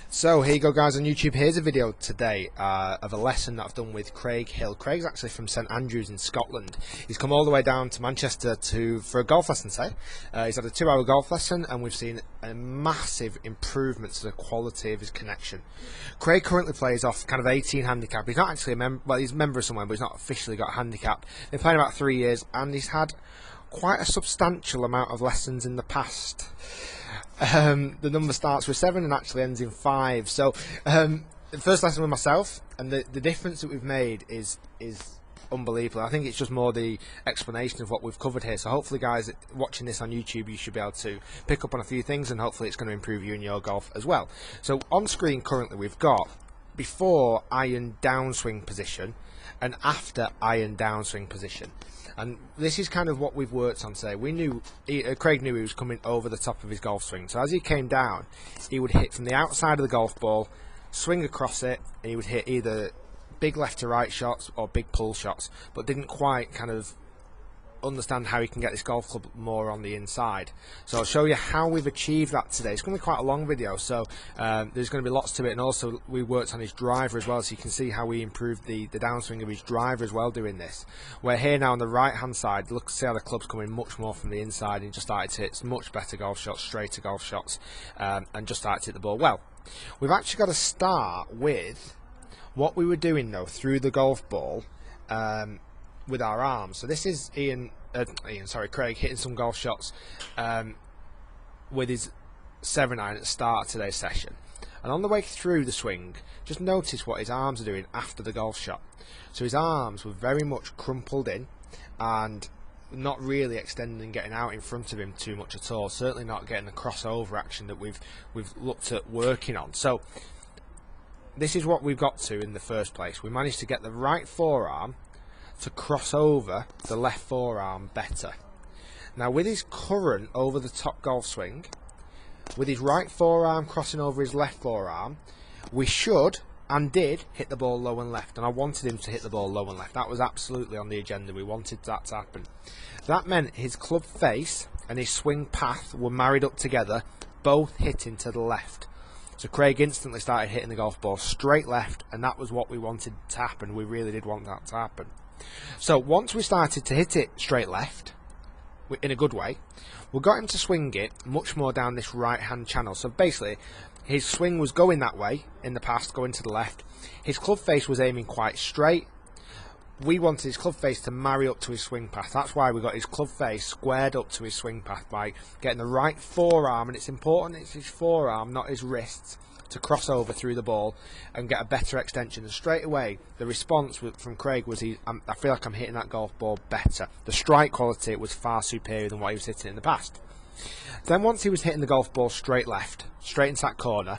So here you go, guys, on YouTube. Here's a video today of a lesson that I've done with Craig Hill. Craig's actually from St Andrews in Scotland. He's come all the way down to Manchester for a golf lesson today. He's had a 2-hour golf lesson, and we've seen a massive improvement to the quality of his connection. Craig currently plays off kind of 18 handicap. He's not actually a member, well, he's a member of somewhere, but he's not officially got a handicap. They've been playing about 3 years, and he's had quite a substantial amount of lessons in the past. The number starts with 7 and actually ends in 5. So the first lesson with myself, and the difference that we've made is unbelievable. I think it's just more the explanation of what we've covered here. So hopefully, guys watching this on YouTube, you should be able to pick up on a few things, and hopefully it's going to improve you in your golf as well. So on screen currently we've got before iron downswing position and after iron downswing position. And this is kind of what we've worked on today. Craig knew he was coming over the top of his golf swing. So as he came down, he would hit from the outside of the golf ball, swing across it, and he would hit either big left to right shots or big pull shots, but didn't quite kind of understand how he can get this golf club more on the inside. So I'll show you how we've achieved that today. It's going to be quite a long video, so there's going to be lots to it, and also we worked on his driver as well, so you can see how we improved the downswing of his driver as well doing this. We're here now on the right hand side. Look, see how the club's coming much more from the inside, and just started to hit much better golf shots, straighter golf shots, and just started to hit the ball well. We've actually got to start with what we were doing though through the golf ball with our arms. So this is Craig hitting some golf shots with his 7-iron at the start of today's session. And on the way through the swing, just notice what his arms are doing after the golf shot. So his arms were very much crumpled in and not really extending and getting out in front of him too much at all. Certainly not getting the crossover action that we've looked at working on. So this is what we've got to in the first place. We managed to get the right forearm to cross over the left forearm better. Now with his current over the top golf swing, with his right forearm crossing over his left forearm, we should and did hit the ball low and left, and I wanted him to hit the ball low and left. That was absolutely on the agenda. We wanted that to happen. That meant his club face and his swing path were married up together, both hitting to the left. So Craig instantly started hitting the golf ball straight left, and that was what we wanted to happen. We really did want that to happen. So once we started to hit it straight left, in a good way, we got him to swing it much more down this right hand channel. So basically his swing was going that way in the past, going to the left. His club face was aiming quite straight. We wanted his club face to marry up to his swing path. That's why we got his club face squared up to his swing path by getting the right forearm, and it's important it's his forearm, not his wrists, to cross over through the ball and get a better extension. And straight away the response from Craig was I feel like I'm hitting that golf ball better. The strike quality was far superior than what he was hitting in the past. Then once he was hitting the golf ball straight left, straight into that corner,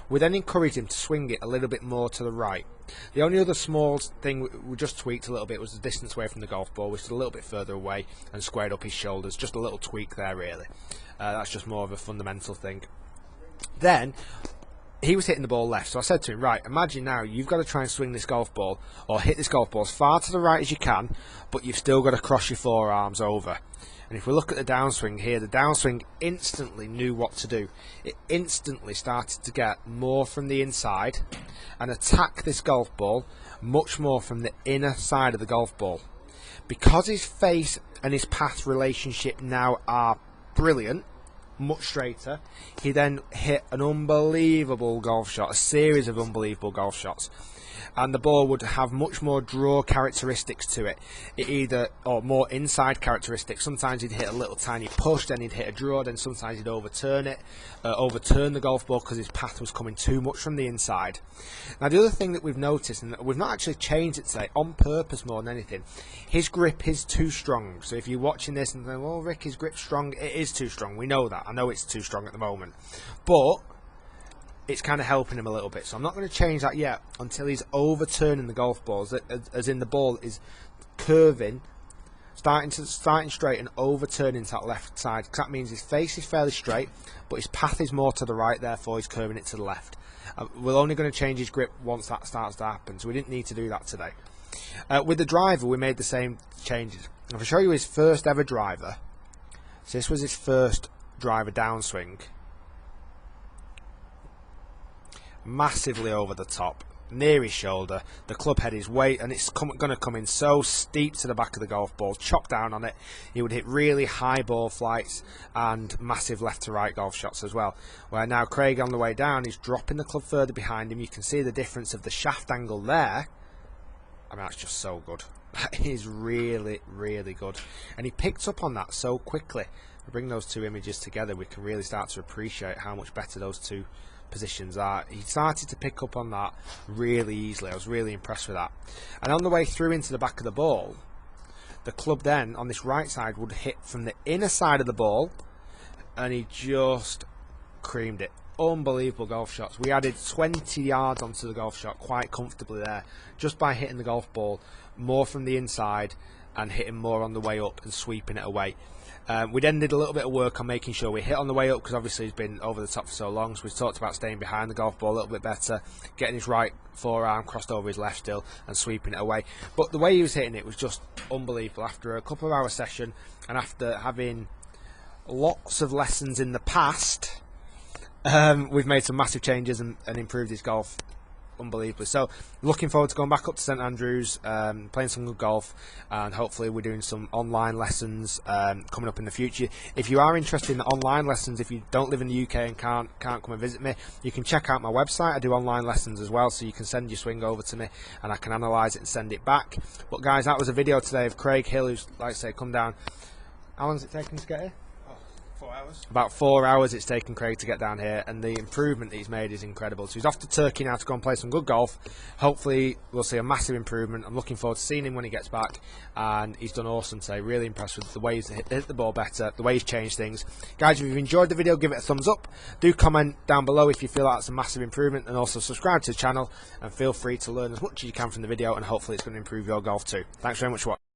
we then encouraged him to swing it a little bit more to the right. The only other small thing we just tweaked a little bit was the distance away from the golf ball, which is a little bit further away, and squared up his shoulders. Just a little tweak there really. That's just more of a fundamental thing. Then he was hitting the ball left, so I said to him, right, imagine now you've got to try and swing this golf ball, or hit this golf ball as far to the right as you can, but you've still got to cross your forearms over. And if we look at the downswing here, the downswing instantly knew what to do. It instantly started to get more from the inside and attack this golf ball much more from the inner side of the golf ball. Because his face and his path relationship now are brilliant, much straighter, he then hit an unbelievable golf shot, a series of unbelievable golf shots, and the ball would have much more draw characteristics to it, or more inside characteristics. Sometimes he'd hit a little tiny push, then he'd hit a draw, then sometimes he'd overturn the golf ball because his path was coming too much from the inside. Now the other thing that we've noticed, and we've not actually changed it today on purpose more than anything, his grip is too strong. So if you're watching this and think, well, Rick, his grip's strong, it is too strong. We know that. I know it's too strong at the moment, but it's kind of helping him a little bit. So I'm not going to change that yet until he's overturning the golf balls, as in the ball is curving, starting straight and overturning to that left side. Because that means his face is fairly straight, but his path is more to the right, therefore he's curving it to the left. We're only going to change his grip once that starts to happen, so we didn't need to do that today. With the driver, we made the same changes. If I show you his first ever driver, so this was his first driver downswing. massively over the top, near his shoulder. The club head is way, and it's going to come in so steep to the back of the golf ball, chop down on it. He would hit really high ball flights and massive left to right golf shots as well. Where now Craig on the way down is dropping the club further behind him. You can see the difference of the shaft angle there. I mean, that's just so good. That is really, really good. And he picked up on that so quickly. We bring those two images together, we can really start to appreciate how much better those two positions are. He started to pick up on that really easily. I was really impressed with that. And on the way through into the back of the ball, the club then on this right side would hit from the inner side of the ball, and he just creamed it. Unbelievable golf shots. We added 20 yards onto the golf shot quite comfortably there, just by hitting the golf ball more from the inside and hitting more on the way up and sweeping it away. We then did a little bit of work on making sure we hit on the way up, because obviously he's been over the top for so long. So we've talked about staying behind the golf ball a little bit better, getting his right forearm crossed over his left still and sweeping it away. But the way he was hitting it was just unbelievable. After a couple of hour session and after having lots of lessons in the past, we've made some massive changes and improved his golf unbelievably. So looking forward to going back up to St Andrews, playing some good golf, and hopefully we're doing some online lessons coming up in the future. If you are interested in the online lessons, if you don't live in the UK and can't come and visit me, you can check out my website. I do online lessons as well, so you can send your swing over to me and I can analyse it and send it back. But guys, that was a video today of Craig Hill, who's, like I say, come down. How long has it taken to get here? 4 hours. About 4 hours it's taken Craig to get down here, and the improvement that he's made is incredible. So he's off to Turkey now to go and play some good golf. Hopefully we'll see a massive improvement. I'm looking forward to seeing him when he gets back, and he's done awesome today. Really impressed with the way he's hit the ball better, the way he's changed things. Guys, if you've enjoyed the video, give it a thumbs up. Do comment down below if you feel that's a massive improvement, and also subscribe to the channel, and feel free to learn as much as you can from the video, and hopefully it's going to improve your golf too. Thanks very much for watching.